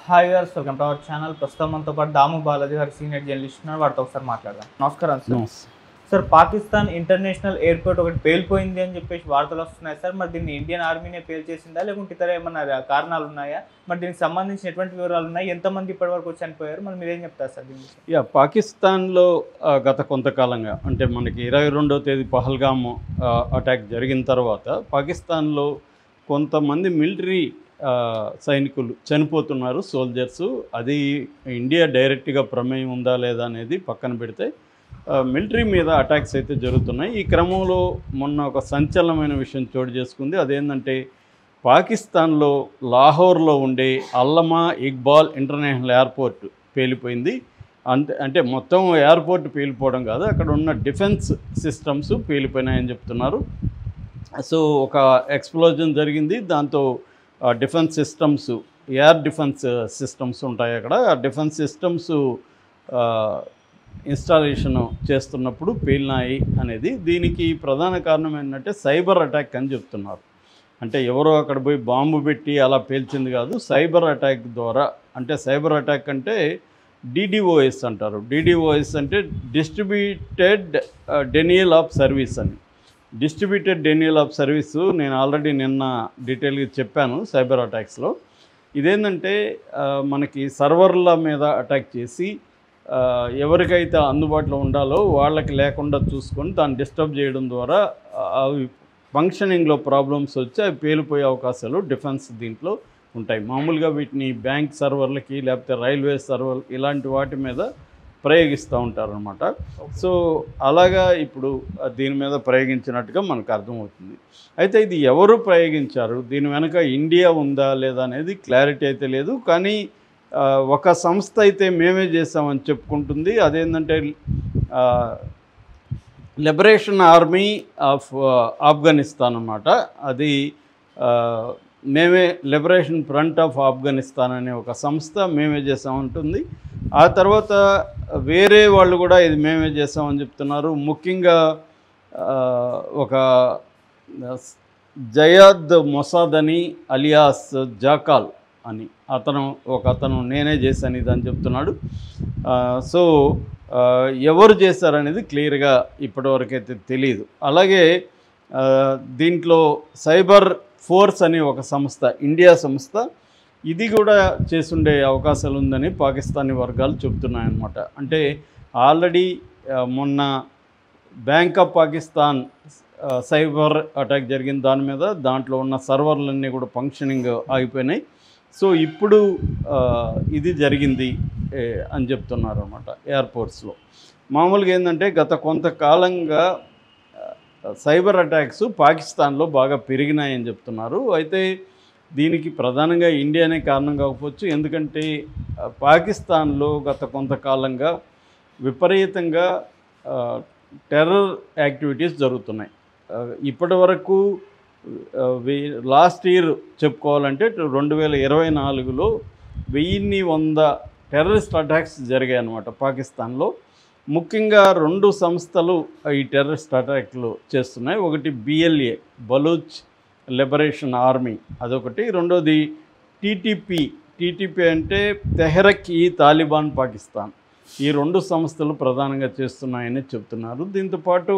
Hi గారు, welcome to our channel. ప్రస్తుతం మనతో పాటు దాము బాలాజీ గారు సీనియర్ జర్నలిస్ట్ ఉన్నారు. వారితో ఒకసారి మాట్లాడదాం. నమస్కారం sir. Sir, Pakistan international airport ఒకటి పేలిపోయింది అని చెప్పేసి వార్తలు వస్తున్నాయి సార్. మరి దీన్ని ఇండియన్ ఆర్మీనే పేల్చేసిందా, లేకుంటే ఇతర ఏమన్నా కారణాలు ఉన్నాయా? మరి దీనికి సంబంధించిన ఎటువంటి వివరాలు ఉన్నాయి? ఎంతమంది ఇప్పటివరకు చనిపోయారు? మరి మీరేం చెప్తారు సార్ దీనికి? పాకిస్తాన్లో గత కొంతకాలంగా అంటే మనకి 22వ తేదీ పహల్గామ్ అటాక్ జరిగిన తర్వాత పాకిస్తాన్లో కొంతమంది మిలిటరీ సైనికులు చనిపోతున్నారు, సోల్జర్సు. అది ఇండియా డైరెక్ట్గా ప్రమేయం ఉందా లేదా అనేది పక్కన పెడితే మిలిటరీ మీద అటాక్స్ అయితే జరుగుతున్నాయి. ఈ క్రమంలో మొన్న ఒక సంచలనమైన విషయం చోటు చేసుకుంది. అదేంటంటే పాకిస్తాన్లో లాహోర్లో ఉండే అల్లమా ఇక్బాల్ ఇంటర్నేషనల్ ఎయిర్పోర్ట్ పేలిపోయింది. అంటే మొత్తం ఎయిర్పోర్ట్ పేలిపోవడం కాదు, అక్కడ ఉన్న డిఫెన్స్ సిస్టమ్స్ పేలిపోయినాయని చెప్తున్నారు. సో ఒక ఎక్స్ప్లోజన్ జరిగింది. దాంతో defence systems, air defence systems ఉంటాయి అక్కడ, ఆ డిఫెన్స్ సిస్టమ్స్ ఇన్స్టాలేషన్ చేస్తున్నప్పుడు పేలినాయి అనేది. దీనికి ప్రధాన కారణం ఏంటంటే సైబర్ అటాక్ అని చెప్తున్నారు. అంటే ఎవరో అక్కడ పోయి బాంబు పెట్టి అలా పేల్చింది కాదు, సైబర్ అటాక్ ద్వారా. అంటే సైబర్ అటాక్ అంటే డిడిఓఎస్ అంటారు. డిడిఓఎస్ అంటే డిస్ట్రిబ్యూటెడ్ డెనియల్ ఆఫ్ సర్వీస్ అని. డిస్ట్రిబ్యూటెడ్ డెనియల్ ఆఫ్ సర్వీసు నేను ఆల్రెడీ నిన్న డీటెయిల్గా చెప్పాను సైబర్ అటాక్స్లో. ఇదేంటంటే మనకి సర్వర్ల మీద అటాక్ చేసి ఎవరికైతే అందుబాటులో ఉండాలో వాళ్ళకి లేకుండా చూసుకొని దాన్ని డిస్టర్బ్ చేయడం ద్వారా అవి ఫంక్షనింగ్లో ప్రాబ్లమ్స్ వచ్చి అవి పేలిపోయే అవకాశాలు డిఫెన్స్ దీంట్లో ఉంటాయి. మామూలుగా వీటిని బ్యాంక్ సర్వర్లకి లేకపోతే రైల్వే సర్వర్ ఇలాంటి వాటి మీద ప్రయోగిస్తూ ఉంటారనమాట. సో అలాగా ఇప్పుడు దీని మీద ప్రయోగించినట్టుగా మనకు అర్థమవుతుంది. అయితే ఇది ఎవరు ప్రయోగించారు, దీని వెనుక ఇండియా ఉందా లేదా అనేది క్లారిటీ అయితే లేదు. కానీ ఒక సంస్థ అయితే మేమే చేసామని చెప్పుకుంటుంది. అదేంటంటే లిబరేషన్ ఆర్మీ ఆఫ్ ఆఫ్ఘనిస్తాన్ అన్నమాట. అది మేమే లిబరేషన్ ఫ్రంట్ ఆఫ్ ఆఫ్ఘనిస్తాన్ అనే ఒక సంస్థ మేమే చేసామంటుంది. ఆ తర్వాత వేరే వాళ్ళు కూడా ఇది మేమే చేసామని చెప్తున్నారు. ముఖ్యంగా ఒక జయాద్ మొసాద్ అని అలియాస్ జాకాల్ అని అతను నేనే చేశాను ఇది అని చెప్తున్నాడు. సో ఎవరు చేశారనేది క్లియర్గా ఇప్పటివరకైతే తెలియదు. అలాగే దీంట్లో సైబర్ ఫోర్స్ అని ఒక సంస్థ, ఇండియా సంస్థ, ఇది కూడా చేసుండే అవకాశాలు ఉందని పాకిస్తానీ వర్గాలు చెబుతున్నాయన్నమాట. అంటే ఆల్రెడీ మొన్న bank of Pakistan cyber attack జరిగిన దాని మీద దాంట్లో ఉన్న సర్వర్లన్నీ కూడా ఫంక్షనింగ్ ఆగిపోయినాయి. సో ఇప్పుడు ఇది జరిగింది అని చెప్తున్నారు అన్నమాట ఎయిర్పోర్ట్స్లో. మామూలుగా ఏంటంటే గత కొంతకాలంగా సైబర్ అటాక్స్ పాకిస్తాన్లో బాగా పెరిగినాయని చెప్తున్నారు. అయితే దీనికి ప్రధానంగా ఇండియానే కారణం కాకపోవచ్చు. ఎందుకంటే పాకిస్తాన్లో గత కొంతకాలంగా విపరీతంగా టెర్రర్ యాక్టివిటీస్ జరుగుతున్నాయి. ఇప్పటి వరకు లాస్ట్ ఇయర్ చెప్పుకోవాలంటే 2024లో 1100 టెర్రరిస్ట్ అటాక్స్ జరిగాయి అన్నమాట పాకిస్తాన్లో. ముఖ్యంగా 2 సంస్థలు ఈ టెర్రరిస్ట్ అటాక్లు చేస్తున్నాయి. ఒకటి BLA, బలూచ్ లిబరేషన్ ఆర్మీ, అదొకటి. రెండోది టీటీపీ అంటే తెహ్రక్ ఈ తాలిబాన్ పాకిస్తాన్. ఈ 2 సంస్థలు ప్రధానంగా చేస్తున్నాయని చెప్తున్నారు. దీంతోపాటు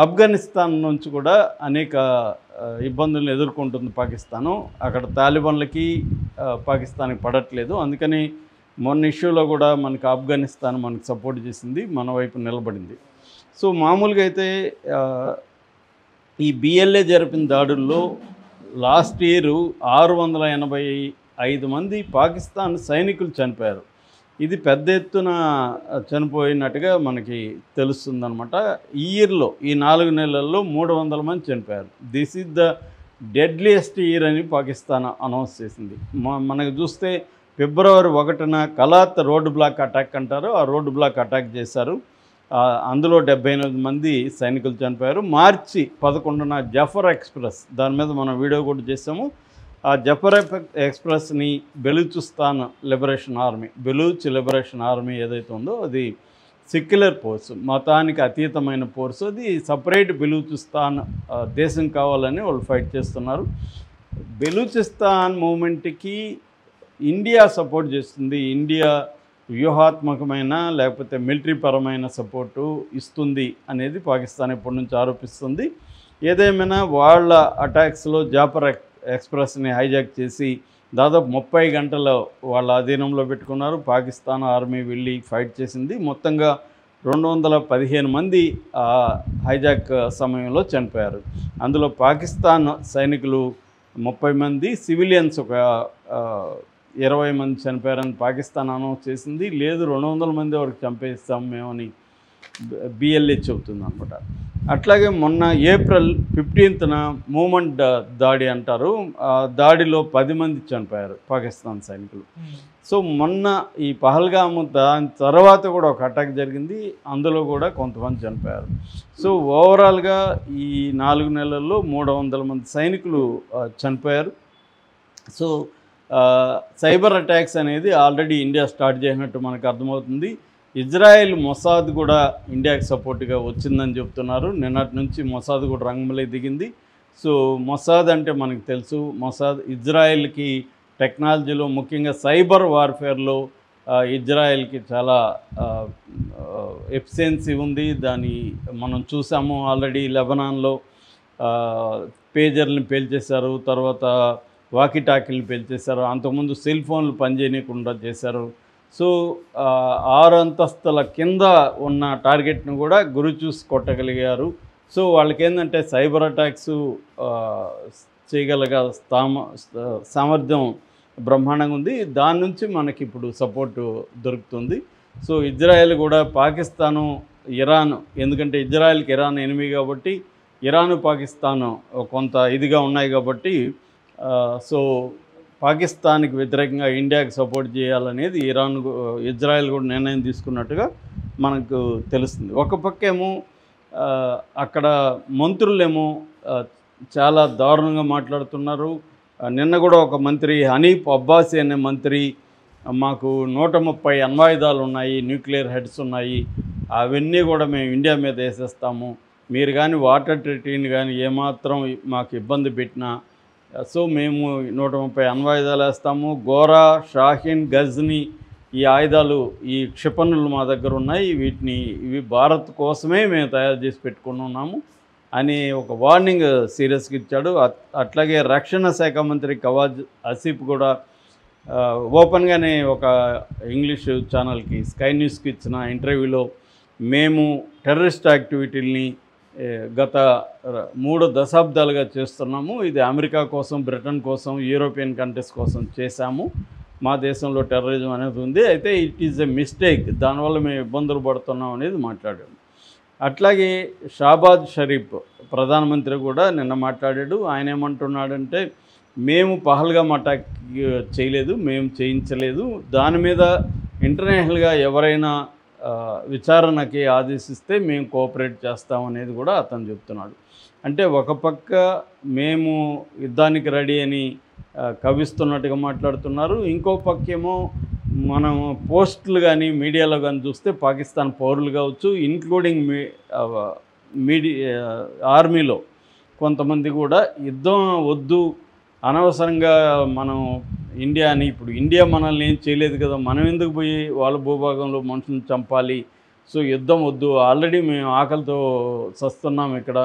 ఆఫ్ఘనిస్తాన్ నుంచి కూడా అనేక ఇబ్బందులను ఎదుర్కొంటుంది పాకిస్తాను. అక్కడ తాలిబాన్లకి పాకిస్తాన్కి పడట్లేదు. అందుకని మొన్న ఇష్యూలో కూడా మనకి ఆఫ్ఘనిస్తాన్ మనకు సపోర్ట్ చేసింది, మన వైపు నిలబడింది. సో మామూలుగా అయితే ఈ BLA జరిపిన దాడుల్లో లాస్ట్ ఇయర్ 685 మంది పాకిస్తాన్ సైనికులు చనిపోయారు. ఇది పెద్ద ఎత్తున చనిపోయినట్టుగా మనకి తెలుస్తుందన్నమాట. ఈ ఇయర్లో ఈ 4 నెలల్లో 300 మంది చనిపోయారు. This is the deadliest year అని పాకిస్తాన్ అనౌన్స్ చేసింది. మనకు చూస్తే ఫిబ్రవరి 1న కలాత్ రోడ్ బ్లాక్ అటాక్ అంటారు, ఆ రోడ్ బ్లాక్ అటాక్ చేశారు. అందులో 78 మంది సైనికులు చనిపోయారు. మార్చి 11న జఫర్ ఎక్స్ప్రెస్, దాని మీద మనం వీడియో కూడా చేసాము. ఆ జఫర్ ఎక్స్ప్రెస్ని Balochistan liberation army, Baloch liberation army ఏదైతే ఉందో అది సెక్యులర్ ఫోర్స్, మతానికి అతీతమైన ఫోర్స్. అది సపరేట్ బెలూచిస్తాన్ దేశం కావాలని వాళ్ళు ఫైట్ చేస్తున్నారు. బెలూచిస్తాన్ మూమెంట్కి ఇండియా సపోర్ట్ చేస్తుంది, ఇండియా వ్యూహాత్మకమైన లేకపోతే మిలిటరీ పరమైన సపోర్టు ఇస్తుంది అనేది పాకిస్తాన్ ఎప్పటి నుంచి ఆరోపిస్తుంది. ఏదేమైనా వాళ్ళ అటాక్స్లో జాఫర్ ఎక్స్ప్రెస్ని హైజాక్ చేసి దాదాపు 30 గంటలు వాళ్ళ అధీనంలో పెట్టుకున్నారు. పాకిస్తాన్ ఆర్మీ వెళ్ళి ఫైట్ చేసింది. మొత్తంగా 215 మంది హైజాక్ సమయంలో చనిపోయారు. అందులో పాకిస్తాన్ సైనికులు 30 మంది, సివిలియన్స్ ఒక 20 మంది చనిపోయారని పాకిస్తాన్ అనౌన్స్ చేసింది. లేదు 200 మంది వరకు చంపేస్తాం మేమని బిఎల్ఏ చెబుతుంది అనమాట. అట్లాగే మొన్న ఏప్రిల్ 15న మూమెంట్ దాడి అంటారు, ఆ దాడిలో 10 మంది చనిపోయారు పాకిస్తాన్ సైనికులు. సో మొన్న ఈ పహల్గాము దాని తర్వాత కూడా ఒక అటాక్ జరిగింది, అందులో కూడా కొంతమంది చనిపోయారు. సో ఓవరాల్గా ఈ 4 నెలల్లో 300 మంది సైనికులు చనిపోయారు. సో సైబర్ అటాక్స్ అనేది ఆల్రెడీ ఇండియా స్టార్ట్ చేసినట్టు మనకు అర్థమవుతుంది. ఇజ్రాయెల్ మొసాద్ కూడా ఇండియాకి సపోర్ట్గా వచ్చిందని చెప్తున్నారు. నిన్నటి నుంచి మొసాద్ కూడా రంగంలోకి దిగింది. సో మొసాద్ అంటే మనకు తెలుసు, మొసాద్ ఇజ్రాయెల్కి టెక్నాలజీలో ముఖ్యంగా సైబర్ వార్ఫేర్లో ఇజ్రాయెల్కి చాలా ఎఫిషియన్సీ ఉంది. దాన్ని మనం చూసాము ఆల్రెడీ. లెబనాన్లో పేజర్ని పేల్చేశారు, తర్వాత వాకీటాకీలు పేల్చేశారు, అంతకుముందు సెల్ ఫోన్లు పనిచేయకుండా చేశారు. సో 6 అంతస్తుల కింద ఉన్న టార్గెట్ను కూడా గురి చూసి కొట్టగలిగారు. సో వాళ్ళకి ఏంటంటే సైబర్ అటాక్స్ చేయగలిగే సామర్థ్యం బ్రహ్మాండంగా ఉంది. దాని నుంచి మనకి ఇప్పుడు సపోర్టు దొరుకుతుంది. సో ఇజ్రాయెల్ కూడా పాకిస్తాను, ఇరాన్, ఎందుకంటే ఇజ్రాయెల్కి ఇరాన్ ఎనిమి కాబట్టి ఇరాను పాకిస్తాను కొంత ఇదిగా ఉన్నాయి కాబట్టి సో పాకిస్తాన్కి వ్యతిరేకంగా ఇండియాకి సపోర్ట్ చేయాలనేది ఇజ్రాయెల్ కూడా నిర్ణయం తీసుకున్నట్టుగా మనకు తెలుస్తుంది. ఒక పక్కేమో అక్కడ మంత్రులేమో చాలా దారుణంగా మాట్లాడుతున్నారు. నిన్న కూడా ఒక మంత్రి హనీఫ్ అబ్బాసీ అనే మంత్రి మాకు 130 అణ్వాయుధాలు ఉన్నాయి, న్యూక్లియర్ హెడ్స్ ఉన్నాయి, అవన్నీ కూడా మేము ఇండియా మీద వేసేస్తాము, మీరు కానీ వాటర్ ట్రీటీని కానీ ఏమాత్రం మాకు ఇబ్బంది పెట్టినా సో మేము 130 అణ్వాయుధాలు వేస్తాము. గోరా, షాహీన్, గజ్ని ఈ ఆయుధాలు, ఈ క్షిపణులు మా దగ్గర ఉన్నాయి, ఇవి భారత్ కోసమే మేము తయారు చేసి పెట్టుకున్నాము అని ఒక వార్నింగ్ సీరియస్గా ఇచ్చాడు. అట్లాగే రక్షణ శాఖ మంత్రి ఖవాజ్ ఆసిఫ్ కూడా ఓపెన్గానే ఒక ఇంగ్లీష్ ఛానల్కి స్కై న్యూస్కి ఇచ్చిన ఇంటర్వ్యూలో మేము టెర్రరిస్ట్ యాక్టివిటీల్ని గత 3 దశాబ్దాలుగా చేస్తున్నాము, ఇది అమెరికా కోసం, బ్రిటన్ కోసం, యూరోపియన్ కంట్రీస్ కోసం చేశాము, మా దేశంలో టెర్రరిజం అనేది ఉంది, అయితే ఇట్ ఈజ్ ఎ మిస్టేక్, దానివల్ల మేము ఇబ్బందులు పడుతున్నాం అనేది మాట్లాడాడు. అట్లాగే షాబాజ్ షరీఫ్ ప్రధానమంత్రి కూడా నిన్న మాట్లాడాడు. ఆయన ఏమంటున్నాడంటే మేము పహల్గామ్ అటాక్ చేయలేదు, మేము చేయించలేదు, దాని మీద ఇంటర్నేషనల్గా ఎవరైనా విచారణకి ఆదేశిస్తే మేము కోఆపరేట్ చేస్తామనేది కూడా అతను చెప్తున్నాడు. అంటే ఒక పక్క మేము యుద్ధానికి రెడీ అని కవిస్తున్నట్టుగా మాట్లాడుతున్నారు, ఇంకో పక్కేమో మనం పోస్టులు కానీ మీడియాలో కానీ చూస్తే పాకిస్తాన్ పౌరులు కావచ్చు, ఇంక్లూడింగ్ ఆర్మీలో కొంతమంది కూడా యుద్ధం వద్దు, అనవసరంగా మనం ఇండియాని, ఇప్పుడు ఇండియా మనల్ని ఏం చేయలేదు కదా, మనం ఎందుకు పోయి వాళ్ళ భూభాగంలో మనుషులను చంపాలి, సో యుద్ధం వద్దు, ఆల్రెడీ మేము ఆకలితో చస్తున్నాం ఇక్కడ,